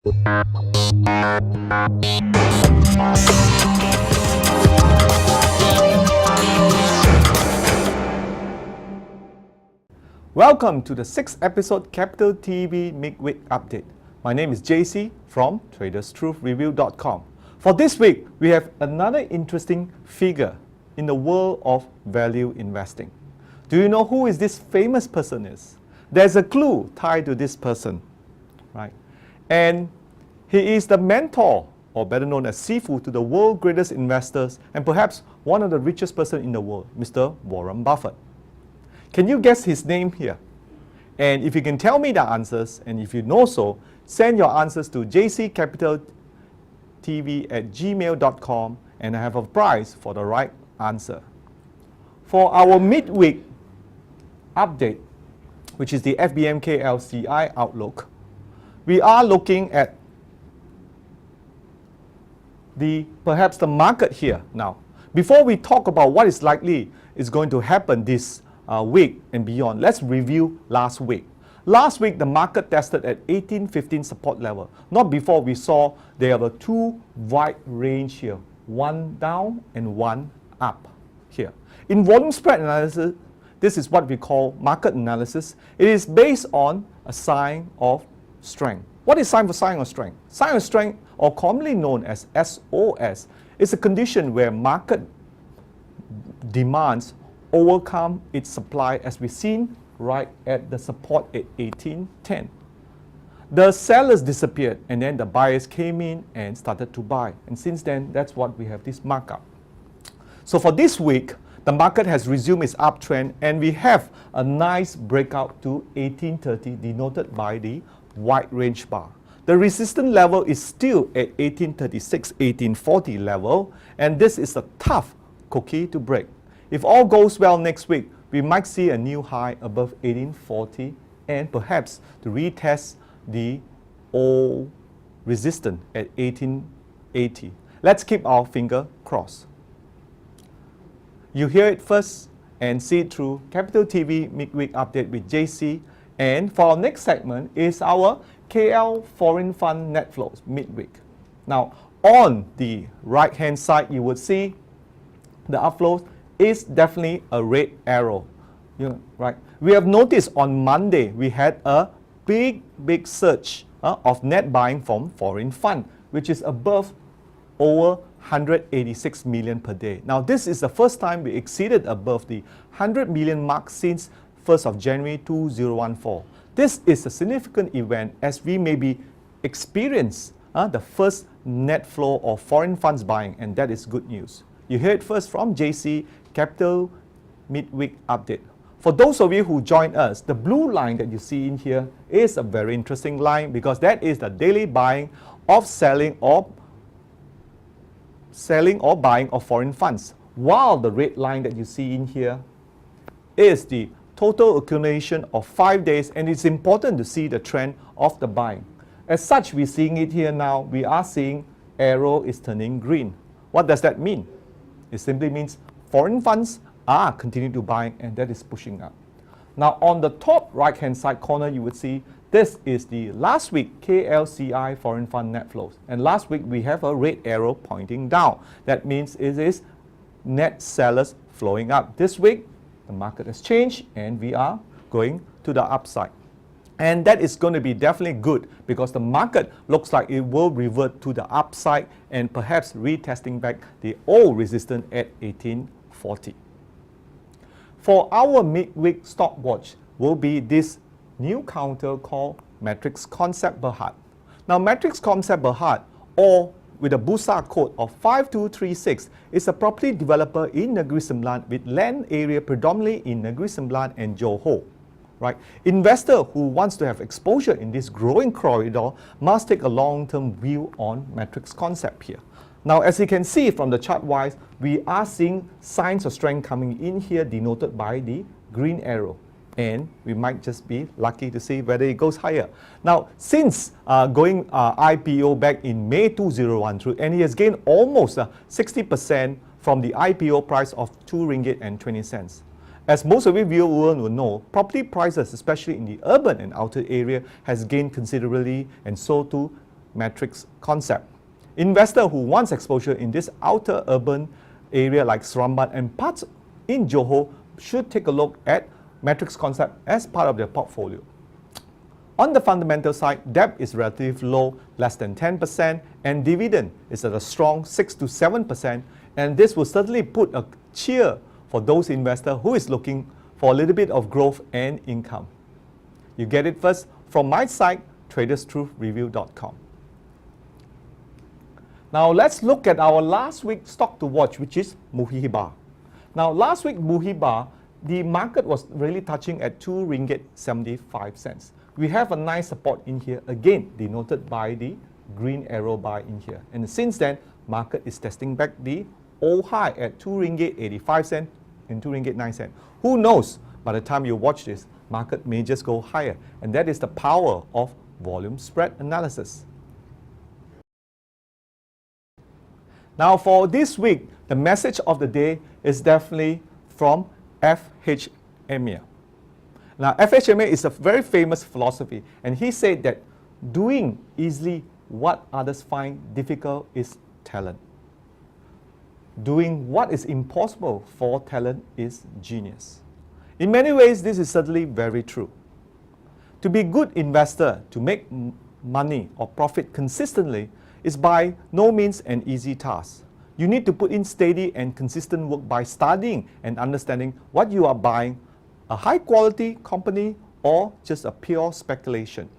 Welcome to the 6th episode Capital TV Midweek Update. My name is JC from TradersTruthReview.com. For this week, we have another interesting figure in the world of value investing. Do you know who is this famous person is? There's a clue tied to this person, right? And he is the mentor, or better known as Sifu, to the world's greatest investors and perhaps one of the richest person in the world, Mr. Warren Buffett. Can you guess his name here? And if you can tell me the answers, and if you know so, send your answers to jccapitaltv@gmail.com, and I have a prize for the right answer. For our midweek update, which is the FBMK LCI outlook, we are looking at perhaps the market here now. Before we talk about what is likely is going to happen this week and beyond, let's review last week. Last week, the market tested at 1815 support level. Not before we saw there were two wide range here, one down and one up here. In volume spread analysis, this is what we call market analysis. It is based on a sign of strength. What is sign of strength? Sign of strength, or commonly known as SOS, is a condition where market demands overcome its supply, as we've seen right at the support at 1810. The sellers disappeared and then the buyers came in and started to buy. And since then, that's what we have this markup. So for this week, the market has resumed its uptrend and we have a nice breakout to 1830 denoted by the wide range bar. The resistance level is still at 1836, 1840 level, and this is a tough cookie to break. If all goes well next week, we might see a new high above 1840 and perhaps to retest the old resistance at 1880. Let's keep our finger crossed. You hear it first and see it through Capital TV Midweek Update with JC. And for our next segment is our KL Foreign Fund Net Flows midweek. Now, on the right hand side, you would see the outflows is definitely a red arrow. Right? We have noticed on Monday we had a big surge of net buying from foreign fund, which is above over 186 million per day. Now this is the first time we exceeded above the 100 million mark since 1st of January 2014. This is a significant event as we maybe experience the first net flow of foreign funds buying, and that is good news. You hear it first from JC Capital Midweek Update. For those of you who joined us, the blue line that you see in here is a very interesting line because that is the daily buying of selling or buying of foreign funds. While the red line that you see in here is the total accumulation of 5 days, and it's important to see the trend of the buying. As such, we're seeing it here now. We are seeing arrow is turning green. What does that mean? It simply means foreign funds are continuing to buy, and that is pushing up. Now on the top right hand side corner, you would see this is the last week KLCI foreign fund net flows, and last week we have a red arrow pointing down. That means it is net sellers flowing up. This week the market has changed and we are going to the upside, and that is going to be definitely good because the market looks like it will revert to the upside and perhaps retesting back the old resistance at 1840. For our midweek stock watch will be this new counter called Matrix Concept Berhad. Now Matrix Concept Berhad, or with a Bursa code of 5236, is a property developer in Negeri Sembilan with land area predominantly in Negeri Sembilan and Johor. Right? Investor who wants to have exposure in this growing corridor must take a long-term view on Matrix Concept here. Now, as you can see from the chart wise, we are seeing signs of strength coming in here denoted by the green arrow. And we might just be lucky to see whether it goes higher. Now, since going IPO back in May 2013, and he has gained almost 60% from the IPO price of 2 ringgit and 20 cents. As most of you viewers will know, property prices, especially in the urban and outer area, has gained considerably, and so too matrix concept. Investor who wants exposure in this outer urban area like Seremban and parts in Johor should take a look at matrix concept as part of their portfolio. On the fundamental side, debt is relatively low, less than 10%, and dividend is at a strong 6 to 7%, and this will certainly put a cheer for those investors who is looking for a little bit of growth and income. You get it first from my site, traderstruth.review.com. Now let's look at our last week stock to watch, which is Muhiba. Now last week Muhiba, the market was really touching at 2 ringgit 75 cents. We have a nice support in here, again denoted by the green arrow bar in here. And since then, market is testing back the old high at 2 ringgit 85 cents and 2 ringgit 9 cents. Who knows, by the time you watch this, market may just go higher. And that is the power of volume spread analysis. Now for this week, the message of the day is definitely from F.H. Emir. Now F.H. Emir is a very famous philosophy, and he said that doing easily what others find difficult is talent. Doing what is impossible for talent is genius. In many ways, this is certainly very true. To be a good investor, to make money or profit consistently, is by no means an easy task. You need to put in steady and consistent work by studying and understanding what you are buying, a high quality company or just a pure speculation.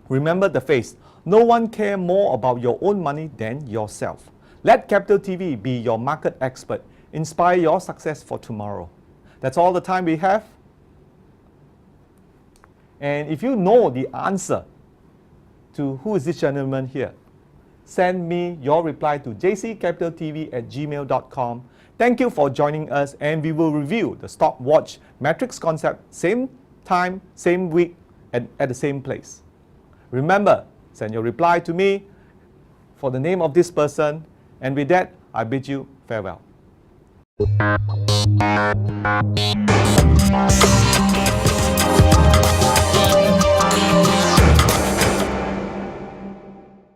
Remember the phrase, no one cares more about your own money than yourself. Let Capital TV be your market expert. Inspire your success for tomorrow. That's all the time we have. And if you know the answer to who is this gentleman here, send me your reply to jccapitaltv@gmail.com. Thank you for joining us, and we will review the stock watch matrix concept same time, same week, and at the same place. Remember, send your reply to me for the name of this person, and with that, I bid you farewell.